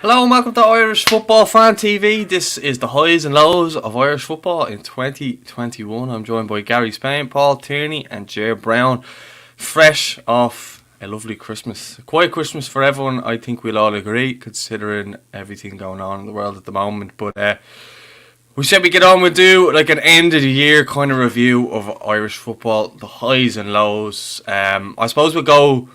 Hello and welcome to Irish Football Fan TV. This is the highs and lows of Irish football in 2021. I'm joined by Gary Spain, Paul Tierney and Ger Brown. Fresh off a lovely Christmas. A quiet Christmas for everyone, I think we'll all agree, considering everything going on in the world at the moment. But we said we get on, we'll do like an end of the year kind of review of Irish football, the highs and lows. I suppose we'll go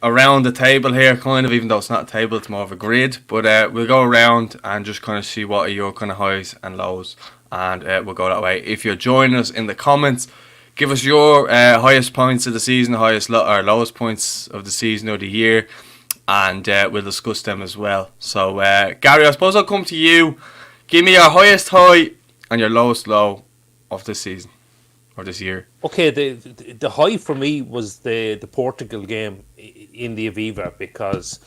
around the table here, kind of, even though it's not a table, it's more of a grid. But we'll go around and just kind of see what are your kind of highs and lows, and we'll go that way. If you're joining us in the comments, give us your highest points of the season, highest or lowest points of the season or the year, and we'll discuss them as well. So, Gary, I suppose I'll come to you. Give me your highest high and your lowest low of this season or this year. Okay, the high for me was the Portugal game in the Aviva, because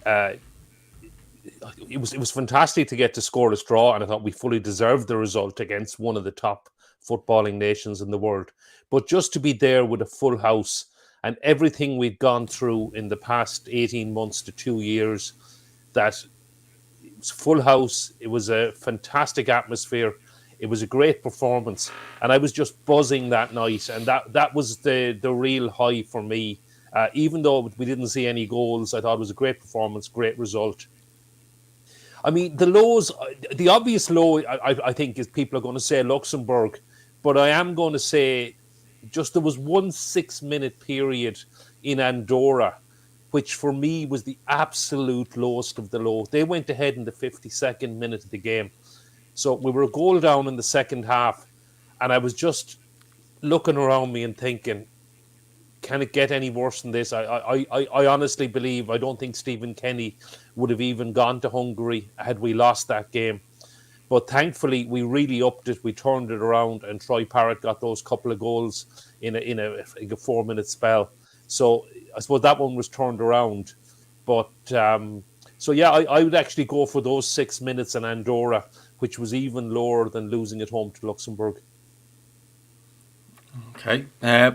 it was fantastic to get to scoreless draw, and I thought we fully deserved the result against one of the top footballing nations in the world. But just to be there with a full house and everything we'd gone through in the past 18 months to 2 years, that it was full house, it was a fantastic atmosphere. It was a great performance, and I was just buzzing that night, and that was the real high for me. Even though we didn't see any goals, I thought it was a great performance, great result. I mean, the lows, the obvious low, I think, is people are going to say Luxembourg, but I am going to say just there was 1 6-minute period in Andorra, which for me was the absolute lowest of the low. They went ahead in the 52nd minute of the game. So we were a goal down in the second half, and I was just looking around me and thinking, can it get any worse than this? I honestly believe, I don't think Stephen Kenny would have even gone to Hungary had we lost that game. But thankfully, we really upped it. We turned it around, and Troy Parrott got those couple of goals in a 4-minute spell. So I suppose that one was turned around. But so yeah, I would actually go for those 6 minutes in Andorra, which was even lower than losing at home to Luxembourg. Okay,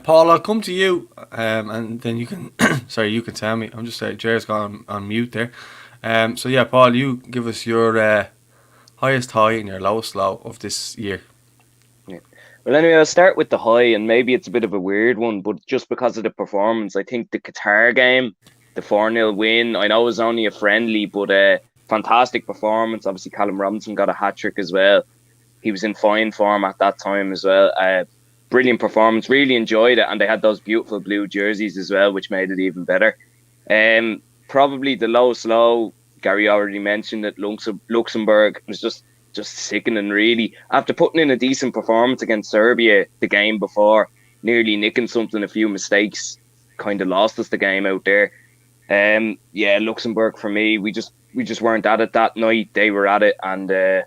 Paul, I'll come to you, and then you can. Sorry, you can tell me. I'm just saying, Jer's gone on mute there. So yeah, Paul, you give us your highest high and your lowest low of this year. Yeah. Well, anyway, I'll start with the high, and maybe it's a bit of a weird one, but just because of the performance, I think the Qatar game, the 4-0 win, I know it was only a friendly, but fantastic performance. Obviously, Callum Robinson got a hat-trick as well. He was in fine form at that time as well. Brilliant performance, really enjoyed it, and they had those beautiful blue jerseys as well, which made it even better. Probably the lowest low, Gary already mentioned it, Luxembourg was just sickening, really. After putting in a decent performance against Serbia the game before, nearly nicking something, a few mistakes, kind of lost us the game out there. Yeah, Luxembourg for me, we just weren't at it that night. They were at it, and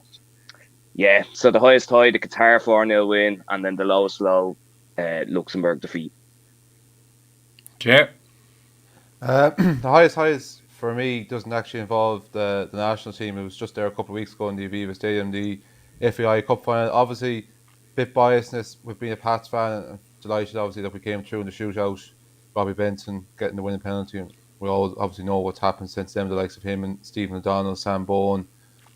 yeah, so the highest high, the Qatar 4-0 win, and then the lowest low, Luxembourg defeat. Jer? The highest for me doesn't actually involve the national team. It was just there a couple of weeks ago in the Aviva Stadium, the FAI Cup final. Obviously, a bit biasness with being a Pats fan. I'm delighted, obviously, that we came through in the shootout. Robbie Benson getting the winning penalty. We all obviously know what's happened since then, the likes of him and Stephen O'Donnell, Sam Bowen,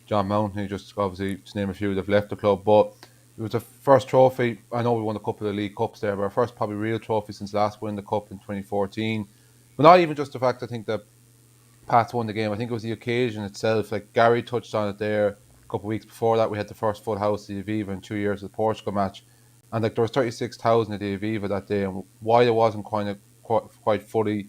John Mountain, who just obviously, to name a few, they've left the club. But it was the first trophy. I know we won a couple of League Cups there, but our first probably real trophy since last winning the Cup in 2014. But not even just the fact, I think, that Pats won the game. I think it was the occasion itself. Like Gary touched on it there a couple of weeks before that. We had the first full house at the Aviva in 2 years of the Portugal match. And like there was 36,000 at the Aviva that day. And while it wasn't quite fully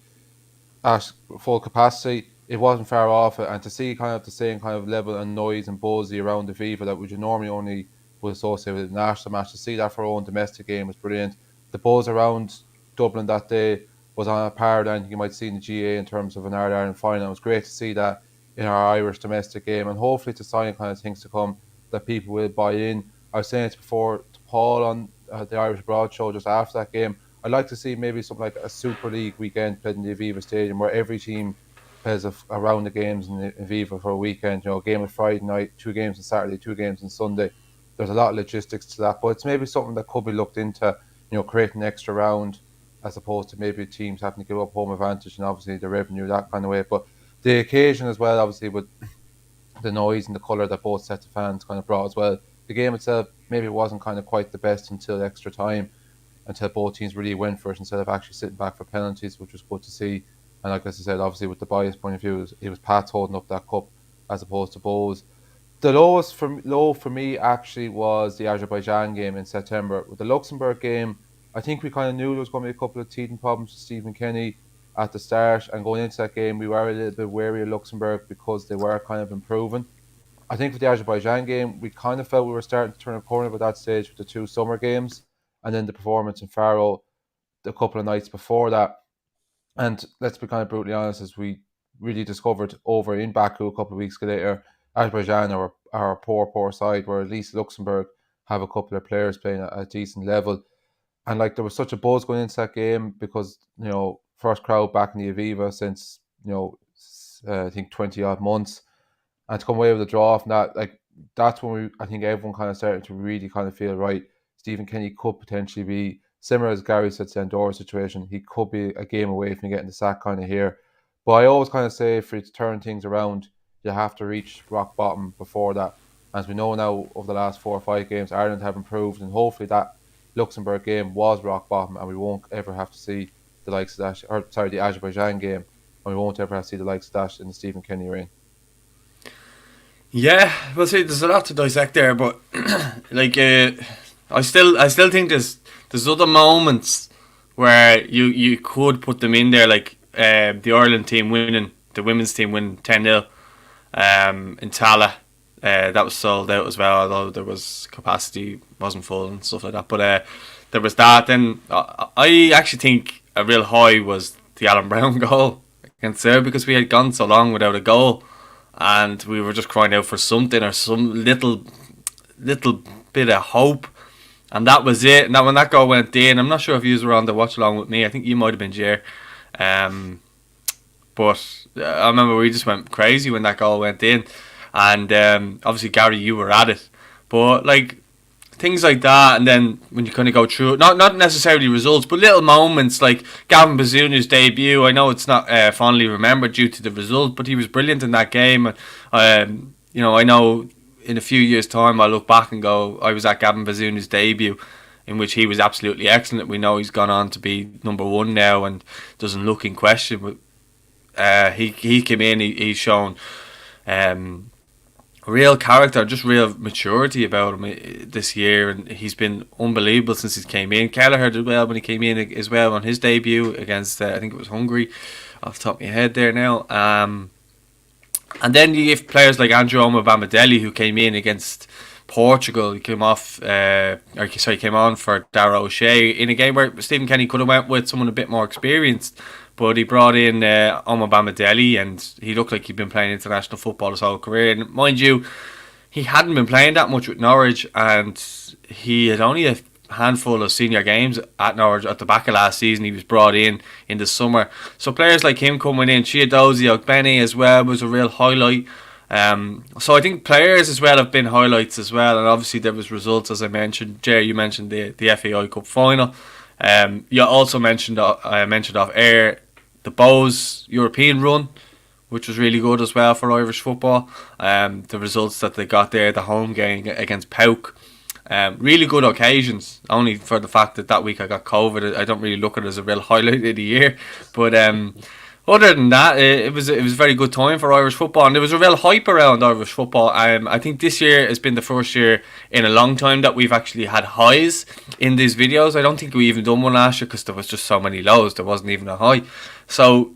at full capacity, it wasn't far off it, and to see kind of the same kind of level and noise and buzz around the FIFA that would you normally only would associate with a national match, to see that for our own domestic game was brilliant. The buzz around Dublin that day was on a par with anything you might see in the GA in terms of an Ireland final. It was great to see that in our Irish domestic game, and hopefully to sign kind of things to come that people will buy in. I was saying it before to Paul on the Irish Broad show just after that game. I'd like to see maybe something like a Super League weekend played in the Aviva Stadium, where every team plays around the games in the Aviva for a weekend. You know, a game on Friday night, 2 games on Saturday, 2 games on Sunday. There's a lot of logistics to that, but it's maybe something that could be looked into. You know, creating an extra round as opposed to maybe teams having to give up home advantage and obviously the revenue that kind of way. But the occasion as well, obviously, with the noise and the colour that both sets of fans kind of brought as well. The game itself maybe wasn't kind of quite the best until extra time, until both teams really went for it instead of actually sitting back for penalties, which was good to see. And like I said, obviously with the bias point of view, it was Pats holding up that cup as opposed to Bowes. The low for me actually was the Azerbaijan game in September. With the Luxembourg game, I think we kind of knew there was going to be a couple of teething problems with Stephen Kenny at the start, and going into that game, we were a little bit wary of Luxembourg because they were kind of improving. I think with the Azerbaijan game, we kind of felt we were starting to turn a corner at that stage with the two summer games, and then the performance in Faro a couple of nights before that. And let's be kind of brutally honest, as we really discovered over in Baku a couple of weeks later, Azerbaijan are a poor side, where at least Luxembourg have a couple of players playing at a decent level. And like there was such a buzz going into that game because, first crowd back in the Aviva since, I think 20 odd months. And to come away with a draw from that, like that's when I think everyone kind of started to really kind of feel, right, Stephen Kenny could potentially be, similar as Gary said, to Andorra situation, he could be a game away from getting the sack kind of here. But I always kind of say for you to turn things around, you have to reach rock bottom before that. As we know now, over the last 4 or 5 games, Ireland have improved, and hopefully that Luxembourg game was rock bottom, and we won't ever have to see the likes of that, the Azerbaijan game, and we won't ever have to see the likes of that in the Stephen Kenny reign. Yeah, well, see, there's a lot to dissect there, but like, I still think there's other moments where you could put them in there, like the Ireland team winning, the women's team winning 10-0 in Tallaght. That was sold out as well, although there was capacity, wasn't full and stuff like that. But there was that. Then I actually think a real high was the Alan Brown goal against Serbia, because we had gone so long without a goal, and we were just crying out for something, or some little bit of hope, and that was it. And that when that goal went in, I'm not sure if you were on the watch along with me. I think you might have been, Jer. But I remember we just went crazy when that goal went in. And obviously, Gary, you were at it. But like things like that, and then when you kind of go through it, not necessarily results, but little moments like Gavin Bazuna's debut. I know it's not fondly remembered due to the result, but he was brilliant in that game. And I know in a few years' time I'll look back and go, I was at Gavin Bazuna's debut, in which he was absolutely excellent. We know he's gone on to be number one now and doesn't look in question. But he came in, he's shown real character, just real maturity about him this year, and he's been unbelievable since he came in. Kelleher did well when he came in as well on his debut against I think it was Hungary, off the top of my head there now. And then you have players like Andrew Omobamidele, who came in against Portugal. He came on for Dara O'Shea in a game where Stephen Kenny could have went with someone a bit more experienced, but he brought in Omobamidele, and he looked like he'd been playing international football his whole career. And mind you, he hadn't been playing that much with Norwich, and he had only a handful of senior games at Norwich at the back of last season. He was brought in the summer. So players like him coming in, Chiadozie Ogbene as well was a real highlight. So I think players as well have been highlights as well, and obviously there was results, as I mentioned. Jerry, you mentioned the FAI Cup final. You also mentioned off air the Bows European run, which was really good as well for Irish football. The results that they got there, the home game against PAOK, really good occasions, only for the fact that week I got COVID. I don't really look at it as a real highlight of the year, but other than that, it was a very good time for Irish football, and there was a real hype around Irish football. I think this year has been the first year in a long time that we've actually had highs in these videos. I don't think we even done one last year because there was just so many lows. There wasn't even a high. So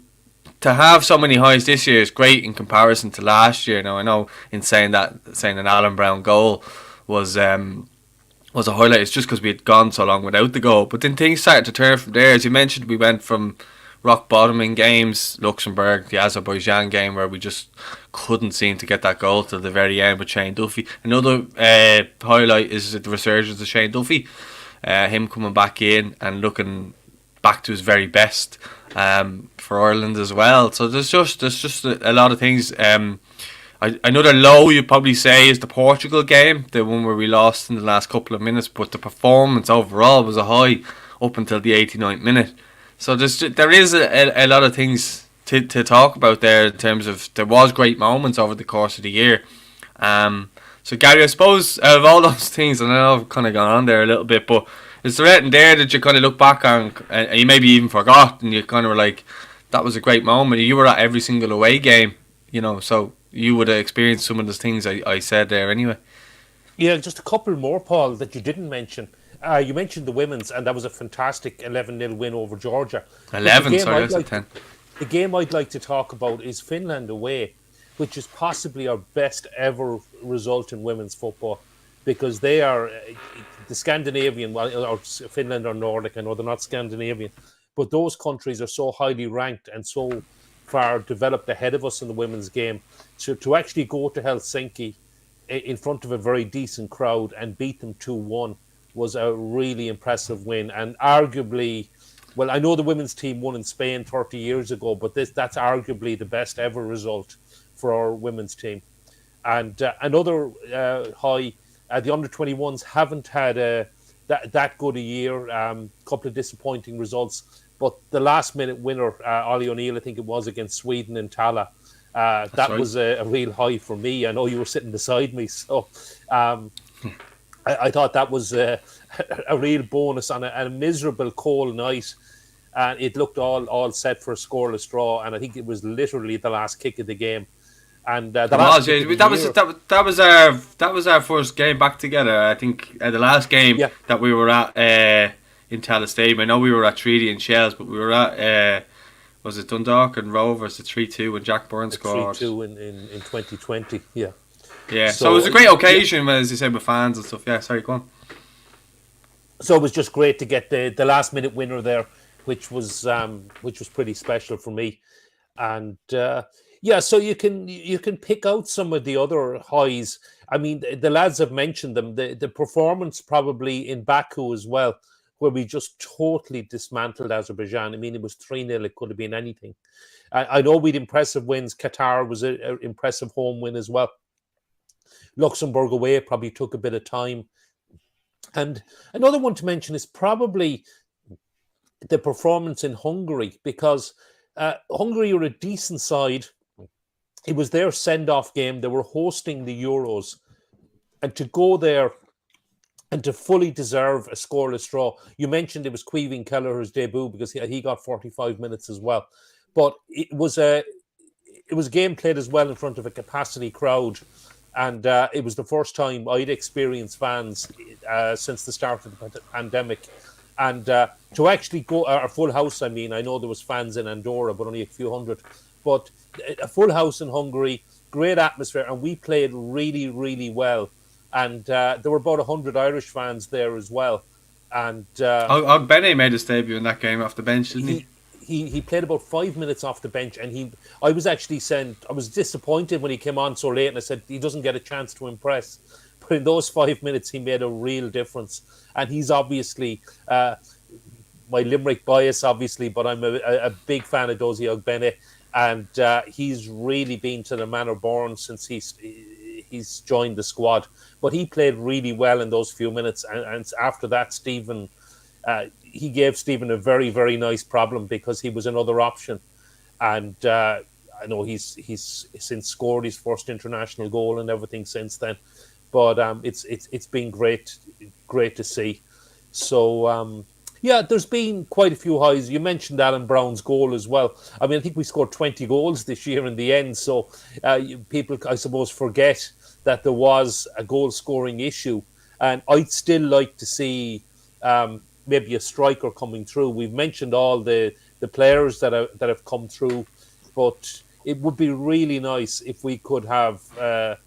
to have so many highs this year is great in comparison to last year. Now I know in saying an Alan Brown goal was a highlight, it's just because we had gone so long without the goal. But then things started to turn from there. As you mentioned, we went from rock bottom in games, Luxembourg, the Azerbaijan game, where we just couldn't seem to get that goal till the very end with Shane Duffy. Another highlight is the resurgence of Shane Duffy, him coming back in and looking back to his very best for Ireland as well. So there's just a lot of things. Another low you'd probably say is the Portugal game, the one where we lost in the last couple of minutes, but the performance overall was a high up until the 89th minute. So there is a lot of things to talk about there in terms of there was great moments over the course of the year. So Gary, I suppose out of all those things, and I know I've kind of gone on there a little bit, but is there anything there that you kind of look back on and you maybe even forgot, and you kind of were like, that was a great moment? You were at every single away game, so you would have experienced some of those things I said there anyway. Yeah, just a couple more, Paul, that you didn't mention. You mentioned the women's, and that was a fantastic 11-0 win over Georgia. 11, sorry, that's 10. The game I'd like to talk about is Finland away, which is possibly our best ever result in women's football, because they are the Scandinavian, or Finland or Nordic, I know they're not Scandinavian, but those countries are so highly ranked and so far developed ahead of us in the women's game. So to actually go to Helsinki in front of a very decent crowd and beat them 2-1 was a really impressive win, and arguably, well, I know the women's team won in Spain 30 years ago, but that's arguably the best ever result for our women's team. And another high, the under-21s haven't had that good a year, couple of disappointing results, but the last-minute winner, Ollie O'Neill, I think it was, against Sweden in Tala, that right. was a real high for me. I know you were sitting beside me, so I thought that was a real bonus on a miserable cold night, and it looked all set for a scoreless draw, and I think it was literally the last kick of the game. And that was our first game back together. I think the last game that we were at in Tallaght Stadium. I know we were at Treaty and Shells, but we were at was it Dundalk and Rovers, the 3-2 when Jack Burns scored. 3-2 in 2020. Yeah. Yeah. So it was a great occasion, as you said, with fans and stuff. Yeah. Sorry, go on. So it was just great to get the last minute winner there, which was pretty special for me, and. Yeah, so you can pick out some of the other highs. I mean, the lads have mentioned them. The performance probably in Baku as well, where we just totally dismantled Azerbaijan. I mean, it was 3-0. It could have been anything. I know we'd impressive wins. Qatar was an impressive home win as well. Luxembourg away probably took a bit of time. And another one to mention is probably the performance in Hungary, because Hungary are a decent side. It was their send-off game. They were hosting the Euros. And to go there and to fully deserve a scoreless draw. You mentioned it was Caoimhín Kelleher's debut because he got 45 minutes as well. But it was a game played as well in front of a capacity crowd. And it was the first time I'd experienced fans since the start of the pandemic. And to actually go, a full house, I mean, I know there was fans in Andorra, but only a few hundred. But a full house in Hungary, great atmosphere, and we played really, really well. And there were about 100 Irish fans there as well. And Ogbene made his debut in that game off the bench, didn't he? He played about 5 minutes off the bench, and I was disappointed when he came on so late, and I said he doesn't get a chance to impress. But in those 5 minutes, he made a real difference. And he's obviously my Limerick bias, obviously, but I'm a big fan of Dozie Ogbene. And he's really been to the manor born since he's joined the squad. But he played really well in those few minutes. And after that, he gave Stephen a very, very nice problem because he was another option. And I know he's since scored his first international goal and everything since then. But it's been great to see. So. Yeah, there's been quite a few highs. You mentioned Alan Brown's goal as well. I mean, I think we scored 20 goals this year in the end. So people, I suppose, forget that there was a goal-scoring issue. And I'd still like to see maybe a striker coming through. We've mentioned all the players that have come through. But it would be really nice if we could have a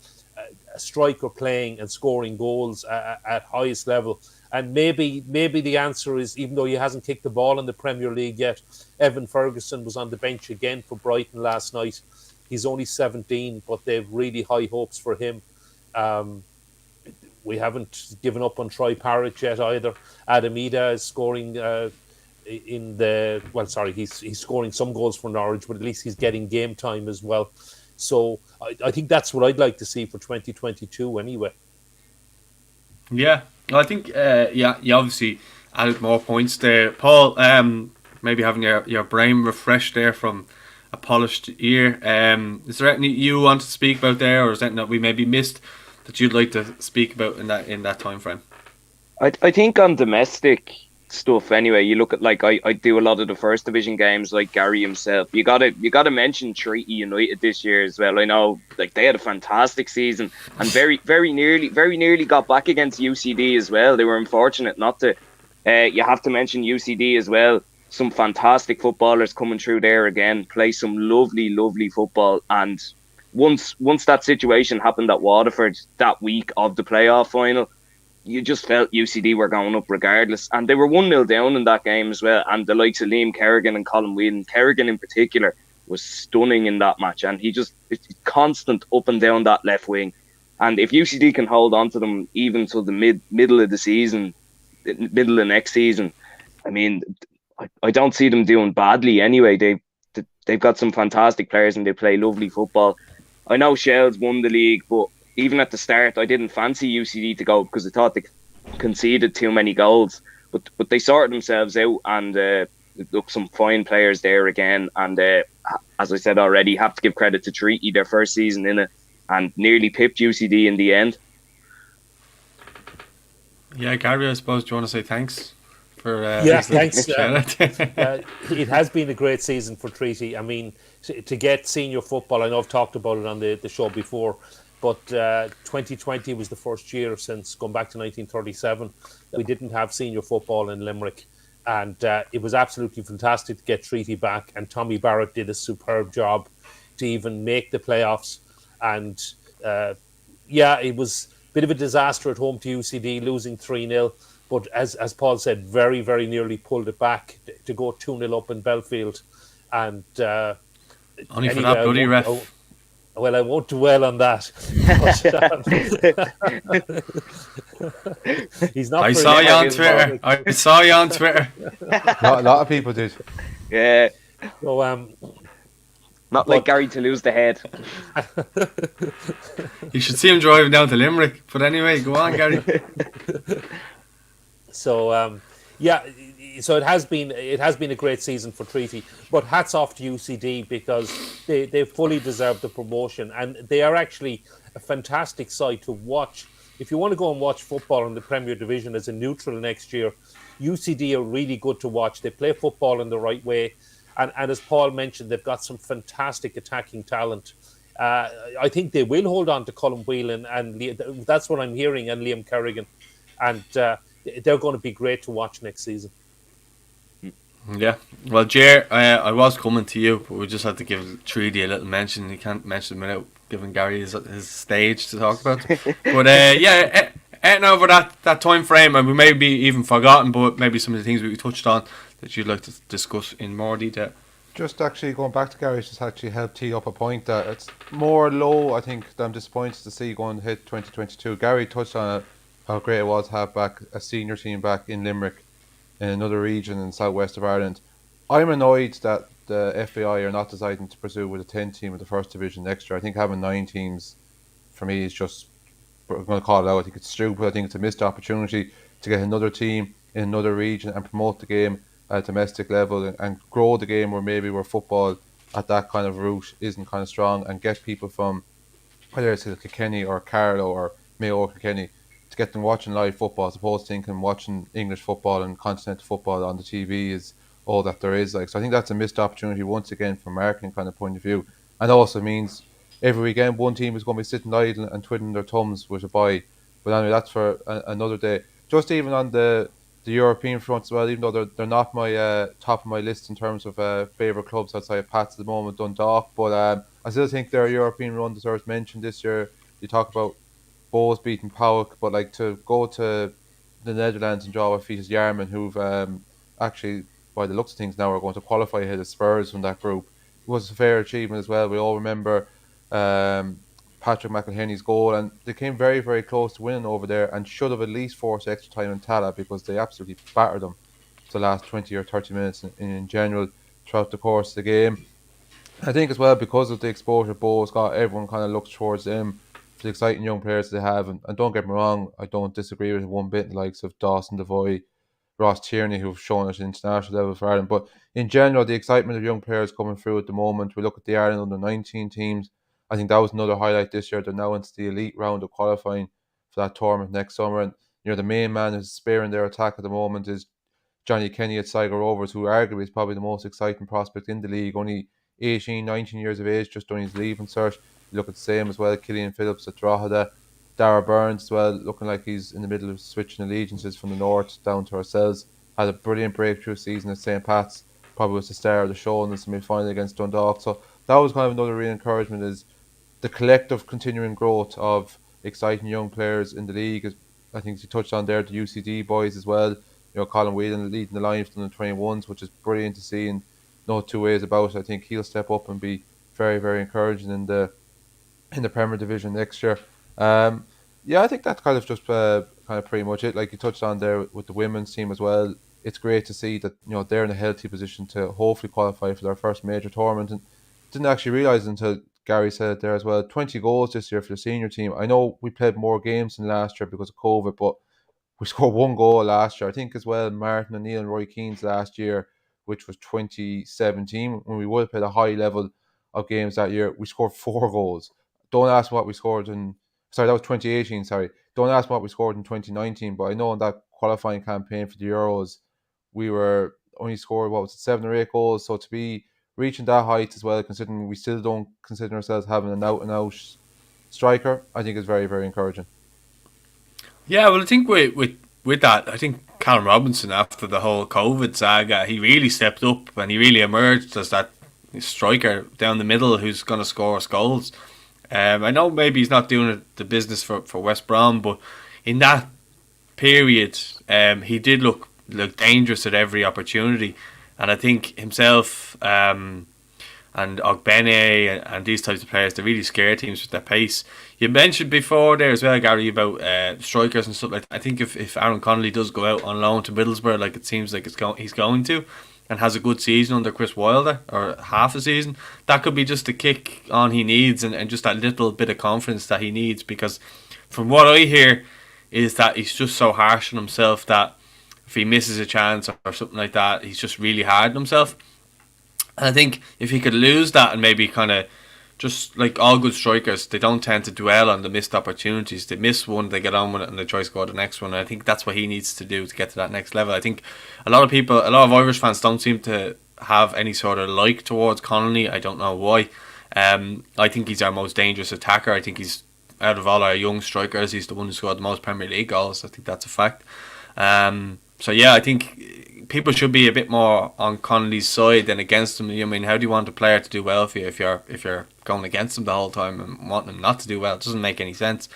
striker playing and scoring goals at highest level. And maybe the answer is, even though he hasn't kicked the ball in the Premier League yet, Evan Ferguson was on the bench again for Brighton last night. He's only 17, but they've really high hopes for him. We haven't given up on Troy Parrott yet either. Adam Ida is scoring he's scoring some goals for Norwich, but at least he's getting game time as well. So I think that's what I'd like to see for 2022 anyway. Yeah. I think, you obviously added more points there. Paul, maybe having your brain refreshed there from a polished year. Is there anything you want to speak about there, or is there anything that we maybe missed that you'd like to speak about in that time frame? I think on domestic stuff anyway, you look at like I do a lot of the first division games like Gary himself. You gotta mention Treaty United this year as well. I know like they had a fantastic season and very nearly got back against UCD as well. They were unfortunate not to. You have to mention UCD as well. Some fantastic footballers coming through there again, play some lovely football. And once that situation happened at Waterford that week of the playoff final, you just felt UCD were going up regardless. And they were 1-0 down in that game as well. And the likes of Liam Kerrigan and Colin Whelan, Kerrigan in particular, was stunning in that match. And it's constant up and down that left wing. And if UCD can hold on to them even till the middle of the season, middle of next season, I mean, I don't see them doing badly anyway. They've got some fantastic players and they play lovely football. I know Shells won the league, but even at the start, I didn't fancy UCD to go because I thought they conceded too many goals. But they sorted themselves out and look, some fine players there again. And as I said already, have to give credit to Treaty, their first season in it, and nearly pipped UCD in the end. Yeah, Gary, I suppose, do you want to say thanks? Thanks. It has been a great season for Treaty. I mean, to get senior football, I know I've talked about it on the show before, but 2020 was the first year since going back to 1937 we didn't have senior football in Limerick, and it was absolutely fantastic to get Treaty back, and Tommy Barrett did a superb job to even make the playoffs. And it was a bit of a disaster at home to UCD, losing 3-0. But as Paul said, very, very nearly pulled it back to go 2-0 up in Belfield. And only for that bloody ref. Well, I won't dwell on that. He's not. I saw you on Twitter. A lot of people did. Yeah. So, not like Gary to lose the head. You should see him driving down to Limerick. But anyway, go on, Gary. So so it has been a great season for Treaty, but hats off to UCD because they fully deserve the promotion, and they are actually a fantastic side to watch. If you want to go and watch football in the Premier Division as a neutral next year, UCD are really good to watch. They play football in the right way, and as Paul mentioned, they've got some fantastic attacking talent. I think they will hold on to Colin Whelan, and that's what I'm hearing, and Liam Kerrigan, and they're going to be great to watch next season. Yeah, well, Jer, I was coming to you, but we just had to give Treaty a little mention. You can't mention him without giving Gary his stage to talk about. But over that time frame, and we may be even forgotten, but maybe some of the things we touched on that you'd like to discuss in more detail. Just actually going back to Gary, just actually helped tee up a point that it's more low, I think, that I'm disappointed to see going to hit 2022. Gary touched on it, how great it was to have back a senior team back in Limerick, in another region in the southwest of Ireland. I'm annoyed that the FAI are not deciding to pursue with a 10 team of the first division next year. I think having 9 teams for me is just, I'm going to call it out, I think it's stupid. I think it's a missed opportunity to get another team in another region and promote the game at a domestic level and grow the game where football at that kind of route isn't kind of strong, and get people from, whether it's Kilkenny or Carlow or Mayo or Kilkenny, to get them watching live football as opposed to thinking watching English football and continental football on the TV is all that there is. So I think that's a missed opportunity once again from a marketing kind of point of view, and also means every weekend one team is going to be sitting idle and twiddling their thumbs with a bye. But anyway, that's for another day. Just even on the European front as well, even though they're not my top of my list in terms of favourite clubs outside of Pats at the moment, Dundalk, but I still think their European run deserves mention this year. You talk about Bows beating Pauk, but like to go to the Netherlands and draw a feat as Yarman, who've actually, by the looks of things now, are going to qualify ahead of Spurs from that group. It was a fair achievement as well. We all remember Patrick McElhenney's goal, and they came very, very close to winning over there and should have at least forced extra time in Tala because they absolutely battered them for the last 20 or 30 minutes in general throughout the course of the game. I think as well, because of the exposure Bows got, everyone kind of looks towards them for the exciting young players they have. And don't get me wrong, I don't disagree with one bit, the likes of Dawson Devoy, Ross Tierney, who've shown at international level for Ireland. But in general, the excitement of young players coming through at the moment. We look at the Ireland under-19 teams. I think that was another highlight this year. They're now into the elite round of qualifying for that tournament next summer. And the main man who's spearing their attack at the moment is Johnny Kenny at Sligo Rovers, who arguably is probably the most exciting prospect in the league. Only 18, 19 years of age, just done his leaving cert. You look at the same as well, Killian Phillips at Drogheda. Dara Burns as well, looking like he's in the middle of switching allegiances from the north down to ourselves. Had a brilliant breakthrough season at St. Pat's. Probably was the star of the show in the semi-final against Dundalk. So that was kind of another real encouragement, is the collective continuing growth of exciting young players in the league. I think you touched on there the UCD boys as well. Colin Whelan leading the line for the 21s, which is brilliant to see, and no two ways about it. I think he'll step up and be very, very encouraging in the Premier Division next year. I think that's kind of just kind of pretty much it. Like you touched on there with the women's team as well. It's great to see that they're in a healthy position to hopefully qualify for their first major tournament. And didn't actually realise until Gary said it there as well. 20 goals this year for the senior team. I know we played more games than last year because of COVID, but we scored 1 goal last year. I think as well Martin O'Neill and Roy Keane's last year, which was 2017, when we would have played a high level of games that year, we scored 4 goals. Don't ask what we scored in... Sorry, that was 2018, sorry. Don't ask what we scored in 2019, but I know in that qualifying campaign for the Euros, we were only scored, 7 or 8 goals. So to be reaching that height as well, considering we still don't consider ourselves having an out-and-out striker, I think is very, very encouraging. Yeah, well, I think with that, I think Callum Robinson, after the whole COVID saga, he really stepped up and he really emerged as that striker down the middle who's going to score us goals. I know maybe he's not doing the business for West Brom, but in that period, he did look dangerous at every opportunity. And I think himself and Ogbene and these types of players, they really scare teams with their pace. You mentioned before there as well, Gary, about strikers and stuff like that. I think if Aaron Connolly does go out on loan to Middlesbrough, like it seems like he's going to, and has a good season under Chris Wilder, or half a season, that could be just the kick on he needs and just that little bit of confidence that he needs, because from what I hear is that he's just so harsh on himself that if he misses a chance or something like that, he's just really hard on himself. And I think if he could lose that and maybe kind of, just like all good strikers, they don't tend to dwell on the missed opportunities. They miss one, they get on with it, and they try to score the next one. And I think that's what he needs to do to get to that next level. I think a lot of Irish fans don't seem to have any sort of like towards Connolly. I don't know why. I think he's our most dangerous attacker. I think he's, out of all our young strikers, he's the one who scored the most Premier League goals. I think that's a fact. So yeah, I think people should be a bit more on Connolly's side than against him. I mean, how do you want a player to do well for you if you're going against him the whole time and wanting him not to do well? It doesn't make any sense.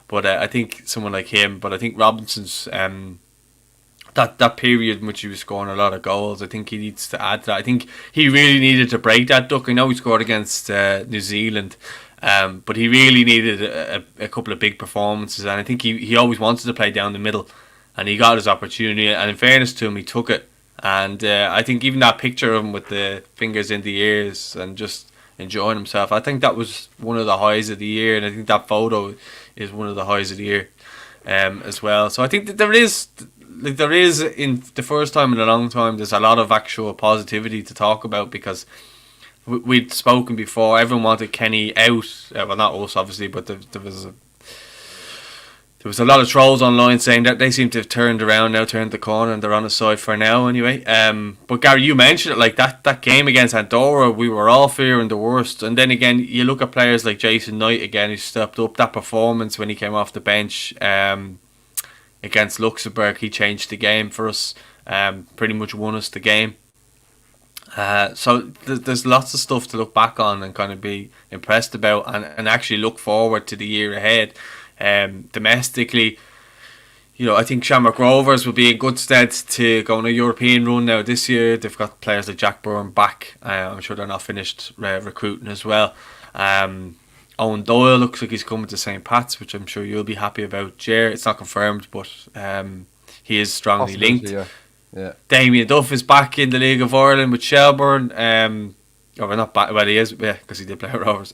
But I think someone like him, but I think Robinson's that period in which he was scoring a lot of goals, I think he needs to add to that. I think he really needed to break that duck. I know he scored against New Zealand, but he really needed a couple of big performances, and I think he always wanted to play down the middle, and he got his opportunity, and in fairness to him, he took it. And I think even that picture of him with the fingers in the ears and just enjoying himself, I think that was one of the highs of the year, and I think that photo is one of the highs of the year as well. So I think that there is, in the first time in a long time, there's a lot of actual positivity to talk about, because we'd spoken before, everyone wanted Kenny out, well, not us obviously, but there was a lot of trolls online saying that they seem to have turned the corner, and they're on his side for now anyway. But Gary, you mentioned it, like that game against Andorra, we were all fearing the worst. And then again, you look at players like Jason Knight again, who stepped up. That performance when he came off the bench against Luxembourg, he changed the game for us, pretty much won us the game. So there's lots of stuff to look back on and kind of be impressed about, and actually look forward to the year ahead. Domestically, I think Shamrock Rovers will be in good stead to go on a European run now this year. They've got players like Jack Byrne back. I'm sure they're not finished recruiting as well. Owen Doyle looks like he's coming to St. Pat's, which I'm sure you'll be happy about. Jer, it's not confirmed, but he is strongly linked. Yeah. Damien Duff is back in the League of Ireland with Shelbourne. Not back. Well, he is, yeah, because he did play at Rovers.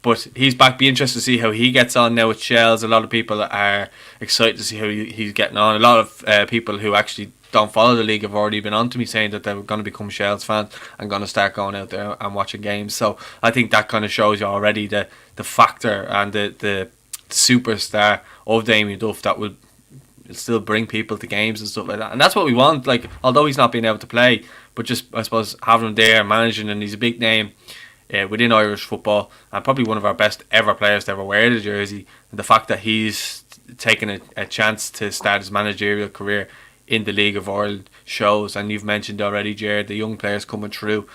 But he's back. Be interested to see how he gets on now with Shells. A lot of people are excited to see how he's getting on. A lot of people who actually don't follow the league have already been on to me saying that they're going to become Shells fans and going to start going out there and watching games. So I think that kind of shows you already the factor and the superstar of Damien Duff that will still bring people to games and stuff like that. And that's what we want. Like, although he's not being able to play, but just, I suppose, having him there, managing, and he's a big name within Irish football and probably one of our best ever players to ever wear the jersey. And the fact that he's taken a chance to start his managerial career in the League of Ireland shows. And you've mentioned already, Jared, the young players coming through,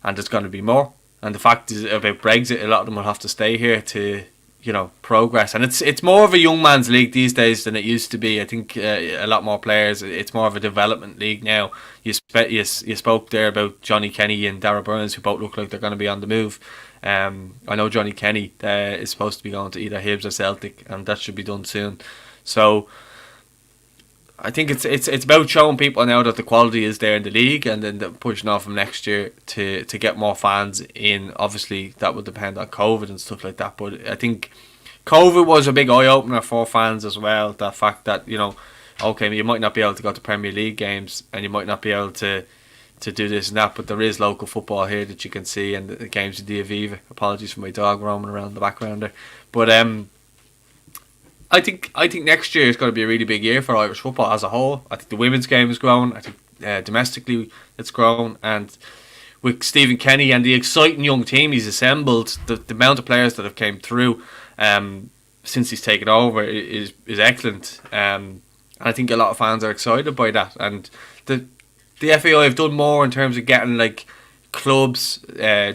and there's going to be more. And the fact is about Brexit, a lot of them will have to stay here to, you know, progress. And it's more of a young man's league these days than it used to be. I think a lot more players, it's more of a development league now. You spoke there about Johnny Kenny and Darragh Burns, who both look like they're going to be on the move. I know Johnny Kenny is supposed to be going to either Hibs or Celtic, and that should be done soon. So I think it's about showing people now that the quality is there in the league, and then pushing off from next year to get more fans in. Obviously, that would depend on COVID and stuff like that. But I think COVID was a big eye opener for fans as well. The fact that, you know, okay, you might not be able to go to Premier League games, and you might not be able to do this and that, but there is local football here that you can see, and the games of the Aviva. Apologies for my dog roaming around the background there, but I think next year is going to be a really big year for Irish football as a whole. I think the women's game has grown. I think domestically it's grown, and with Stephen Kenny and the exciting young team he's assembled, the amount of players that have came through since he's taken over is excellent. And I think a lot of fans are excited by that. And the FAI have done more in terms of getting like clubs,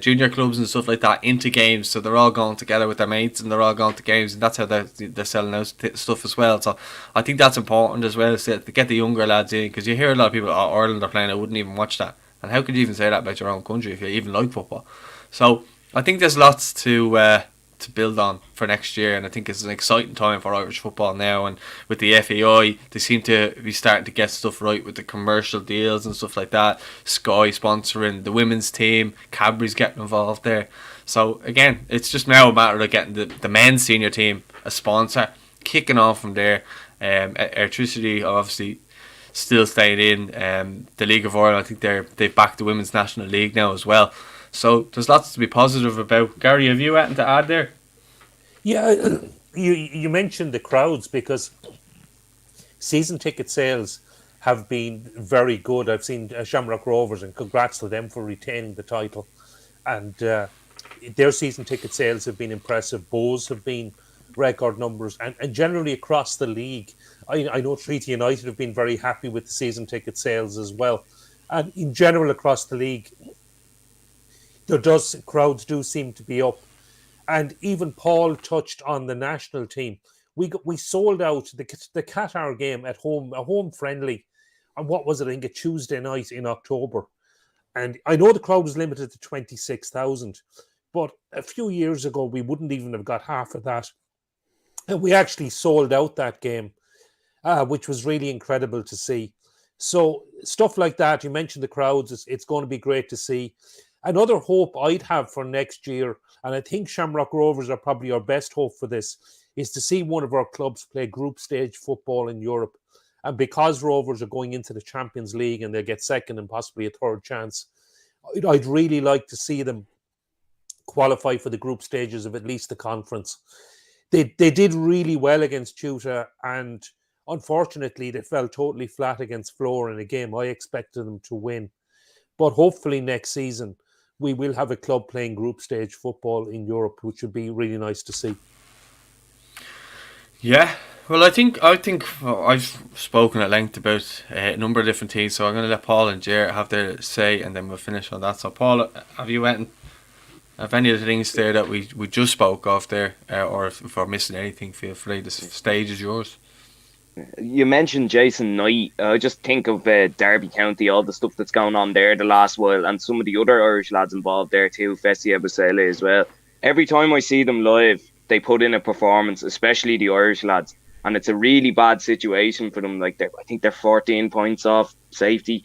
junior clubs and stuff like that into games, so they're all going together with their mates and they're all going to games, and that's how they're selling out stuff as well. So I think that's important as well, to get the younger lads in, because you hear a lot of people, oh, Ireland are playing, I wouldn't even watch that. And how could you even say that about your own country if you even like football? So I think there's lots to build on for next year, and I think it's an exciting time for Irish football now. And with the FAI, they seem to be starting to get stuff right with the commercial deals and stuff like that. Sky sponsoring the women's team, Cadbury's getting involved there. So again, it's just now a matter of getting the men's senior team a sponsor, kicking off from there. Electricity obviously still staying in the League of Ireland. I think they've backed the Women's National League now as well. So there's lots to be positive about. Gary, have you anything to add there? Yeah, you mentioned the crowds, because season ticket sales have been very good. I've seen Shamrock Rovers, and congrats to them for retaining the title. And their season ticket sales have been impressive. Bows have been record numbers, and generally across the league. I know Treaty United have been very happy with the season ticket sales as well. And in general across the league, crowds do seem to be up. And even Paul touched on the national team. We sold out the Qatar game at home, a home friendly, and what was it? I think a Tuesday night in October. And I know the crowd was limited to 26,000, but a few years ago we wouldn't even have got half of that. And we actually sold out that game, which was really incredible to see. So stuff like that. You mentioned the crowds. It's going to be great to see. Another hope I'd have for next year, and I think Shamrock Rovers are probably our best hope for this, is to see one of our clubs play group stage football in Europe. And because Rovers are going into the Champions League and they get second and possibly a third chance, I'd really like to see them qualify for the group stages of at least the conference. They did really well against Tuta, and unfortunately they fell totally flat against Flore in a game I expected them to win. But hopefully next season we will have a club playing group stage football in Europe, which would be really nice to see. Yeah, well, I think I've spoken at length about a number of different teams, so I'm going to let Paul and Ger have their say, and then we'll finish on that. So, Paul, have any of the things there that we just spoke of there, or if we're missing anything, feel free. The stage is yours. You mentioned Jason Knight. I just think of Derby County, all the stuff that's going on there the last while, and some of the other Irish lads involved there too, Fessi Ebusele as well. Every time I see them live, they put in a performance, especially the Irish lads, and it's a really bad situation for them. Like, I think they're 14 points off safety,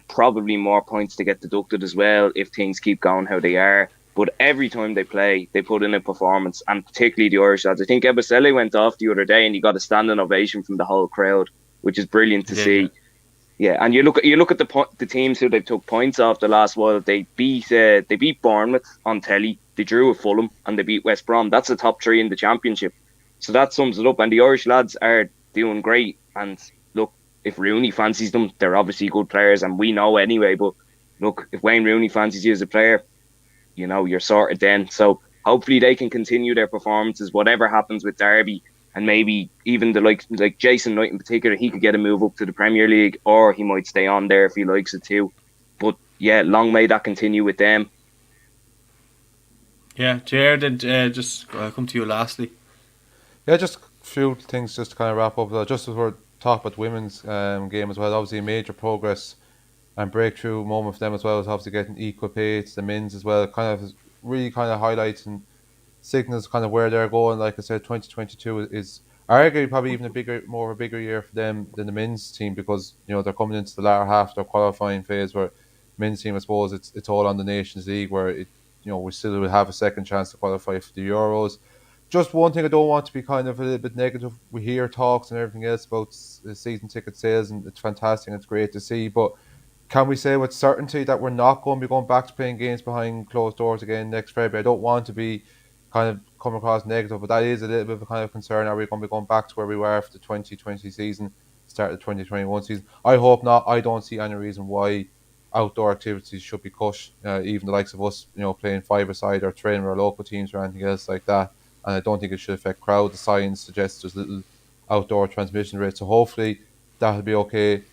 probably more points to get deducted as well if things keep going how they are. but every time they play, they put in a performance, and particularly the Irish lads. I think Ebosele went off the other day and he got a standing ovation from the whole crowd, which is brilliant to see. Yeah, and you look at the teams who they took points off the last while. They beat Bournemouth on telly. They drew with Fulham and they beat West Brom. That's the top 3 in the Championship. So that sums it up. And the Irish lads are doing great. And look, if Rooney fancies them, they're obviously good players, and we know anyway. But look, if Wayne Rooney fancies you as a player, you know, you're sorted then. So hopefully they can continue their performances, whatever happens with Derby. And maybe even the like Jason Knight in particular, he could get a move up to the Premier League, or he might stay on there if he likes it too. But yeah, long may that continue with them. Yeah, Jared, just come to you lastly. Yeah, just a few things just to kind of wrap up. Just as we're talking about the women's game as well, obviously major progress and breakthrough moment for them as well is obviously getting equal pay to the men's as well. Kind of really kind of highlights and signals kind of where they're going. Like I said, 2022 is arguably probably even a bigger year for them than the men's team, because you know they're coming into the latter half of their qualifying phase, where men's team, I suppose it's all on the Nations League, where it, you know, we still will have a second chance to qualify for the Euros. Just one thing, I don't want to be kind of a little bit negative. We hear talks and everything else about season ticket sales, and it's fantastic and it's great to see, but can we say with certainty that we're not going to be going back to playing games behind closed doors again next February? I don't want to be kind of come across negative, but that is a little bit of a kind of concern. Are we going to be going back to where we were for the 2020 season, start of the 2021 season? I hope not. I don't see any reason why outdoor activities should be cut. Even the likes of us, you know, playing five-a-side or training our local teams or anything else like that. And I don't think it should affect crowd. The science suggests there's little outdoor transmission rate, so hopefully that'll be okay.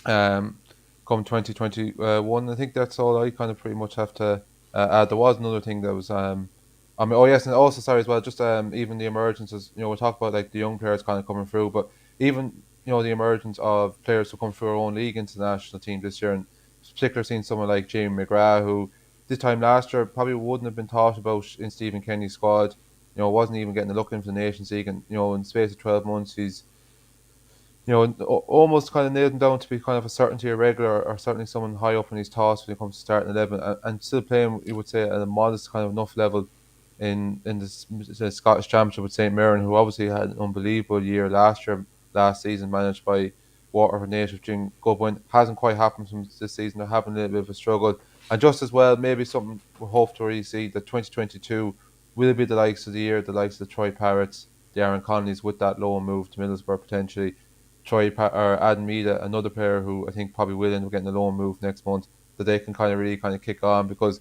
Come 2021, I think that's all I kind of pretty much have to add. There was another thing that was, oh yes, and also sorry as well, just even the emergences. You know, we talk about like the young players kind of coming through, but even, you know, the emergence of players who come through our own league into the national team this year, and particularly seeing someone like Jamie McGrath, who this time last year probably wouldn't have been thought about in Stephen Kenny's squad. You know, wasn't even getting a look into the Nations League, and you know, in the space of 12 months, he's, you know, almost kind of nailed him down to be kind of a certainty irregular, or certainly someone high up in his thoughts when it comes to starting 11, and still playing, you would say, at a modest kind of enough level in the Scottish Championship with St Mirren, who obviously had an unbelievable year last season, managed by Waterford native Jim Goodwin. Hasn't quite happened from this season. They're having a little bit of a struggle, and just as well, maybe something we hope to really see that 2022 will be the likes of the year, the likes of the Troy Parrots, the Aaron Conleys with that loan move to Middlesbrough potentially. Or Adam Meada, another player who I think probably will end up getting a loan move next month, that they can kind of really kind of kick on, because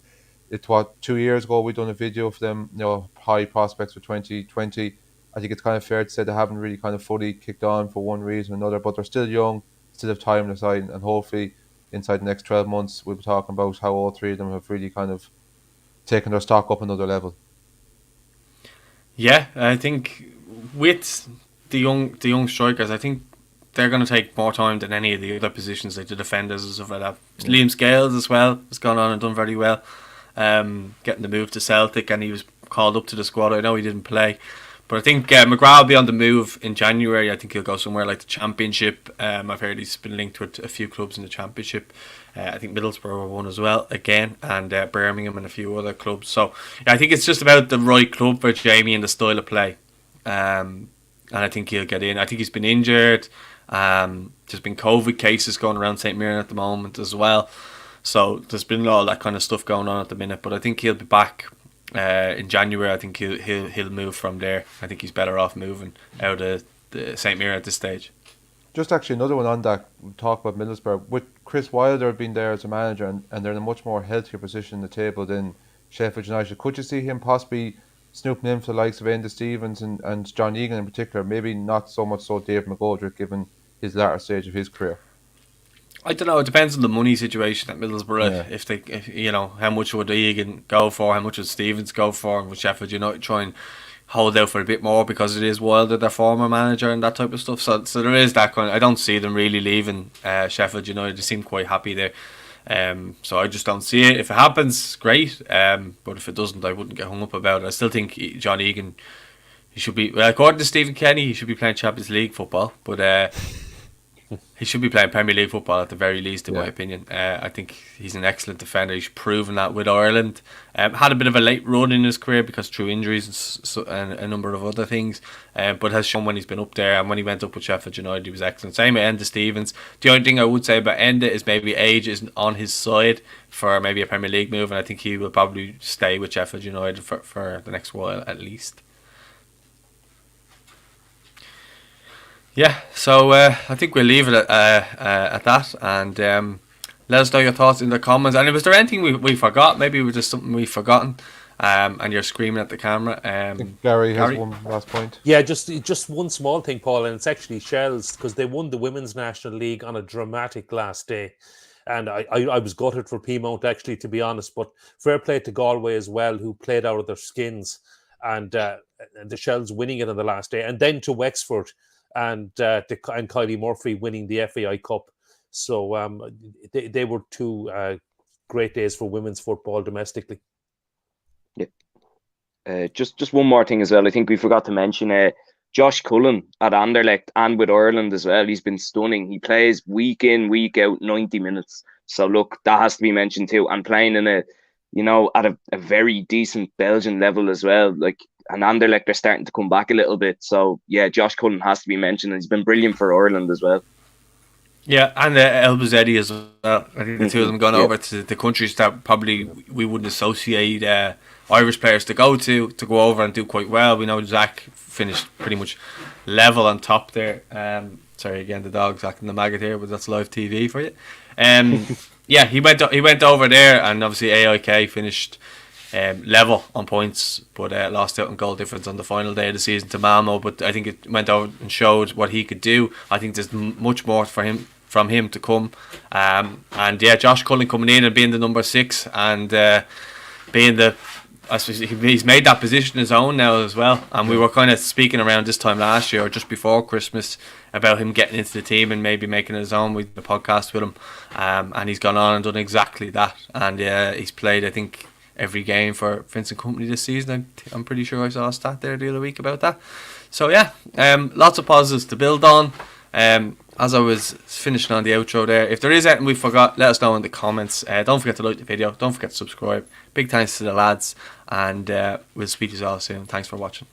it's 2 years ago we done a video for them, you know, high prospects for 2020. I think it's kind of fair to say they haven't really kind of fully kicked on for one reason or another, but they're still young, still have time on their side, and hopefully inside the next 12 months we'll be talking about how all three of them have really kind of taken their stock up another level. Yeah, I think with the young strikers, I think they're going to take more time than any of the other positions, like the defenders and stuff like that. Yeah. Liam Scales as well has gone on and done very well, getting the move to Celtic, and he was called up to the squad. I know he didn't play, but I think McGrath will be on the move in January. I think he'll go somewhere like the Championship. I've heard he's been linked with a few clubs in the Championship. I think Middlesbrough were one as well again, and Birmingham and a few other clubs. So yeah, I think it's just about the right club for Jamie and the style of play, and I think he'll get in. I think he's been injured. There's been COVID cases going around St Mirren at the moment as well, so there's been all that kind of stuff going on at the minute. But I think he'll be back in January. I think he'll move from there. I think he's better off moving out of the St Mirren at this stage. Just actually another one on that, we talk about Middlesbrough with Chris Wilder being there as a manager, and they're in a much more healthier position in the table than Sheffield United. Could you see him possibly snooping in for the likes of Enda Stevens and John Egan in particular? Maybe not so much so Dave McGoldrick, given his latter stage of his career. I don't know. It depends on the money situation at Middlesbrough. Yeah. If you know, how much would Egan go for? How much would Stevens go for? And would Sheffield United try and hold out for a bit more because it is Wilder, their former manager, and that type of stuff? So there is that kind. I don't see them really leaving Sheffield United. They seem quite happy there. So I just don't see it. If it happens, great. But if it doesn't, I wouldn't get hung up about it. I still think John Egan, he should be, according to Stephen Kenny, he should be playing Champions League football. But He should be playing Premier League football at the very least, in Yeah. my opinion. I think he's an excellent defender. He's proven that with Ireland. Had a bit of a late run in his career because through injuries and a number of other things, but has shown when he's been up there, and when he went up with Sheffield United, he was excellent. Same with Enda Stevens. The only thing I would say about Enda is maybe age isn't on his side for maybe a Premier League move, and I think he will probably stay with Sheffield United for the next while at least. Yeah, so I think we'll leave it at that, and let us know your thoughts in the comments. And was there anything we forgot? Maybe it was just something we've forgotten, and you're screaming at the camera. I think Gary has Gary? one last point. Yeah, just one small thing, Paul, and it's actually Shells, because they won the Women's National League on a dramatic last day. And I was gutted for Peamount, actually, to be honest, but fair play to Galway as well, who played out of their skins, and the Shells winning it on the last day, and then to Wexford and Kylie Murphy winning the FAI Cup. So they were two great days for women's football domestically. Just one more thing as well. I think we forgot to mention Josh Cullen at Anderlecht and with Ireland as well. He's been stunning. He plays week in, week out, 90 minutes. So look, that has to be mentioned too. And playing in at a very decent Belgian level as well. Like, and Anderlecht are starting to come back a little bit. So yeah, Josh Cullen has to be mentioned. He's been brilliant for Ireland as well. Yeah, and Elbouzedi as well. I think the two of them gone over to the countries that probably we wouldn't associate Irish players to go over and do quite well. We know Zach finished pretty much level on top there. Sorry again, the dog's acting the maggot here, but that's live TV for you. Yeah, he went over there, and obviously AIK finished level on points, but lost out on goal difference on the final day of the season to Malmo. But I think it went over and showed what he could do. I think there's much more from him to come. And yeah, Josh Cullen coming in and being the number 6 and being I suppose he's made that position his own now as well. And we were kind of speaking around this time last year, or just before Christmas, about him getting into the team and maybe making it his own. We did a podcast with him, and he's gone on and done exactly that. And he's played, I think, every game for Vincent Kompany this season. I'm pretty sure I saw a stat there the other week about that. So yeah, lots of positives to build on. As I was finishing on the outro there, if there is anything we forgot, let us know in the comments. Don't forget to like the video, don't forget to subscribe. Big thanks to the lads, and we'll speak to you all soon. Thanks for watching.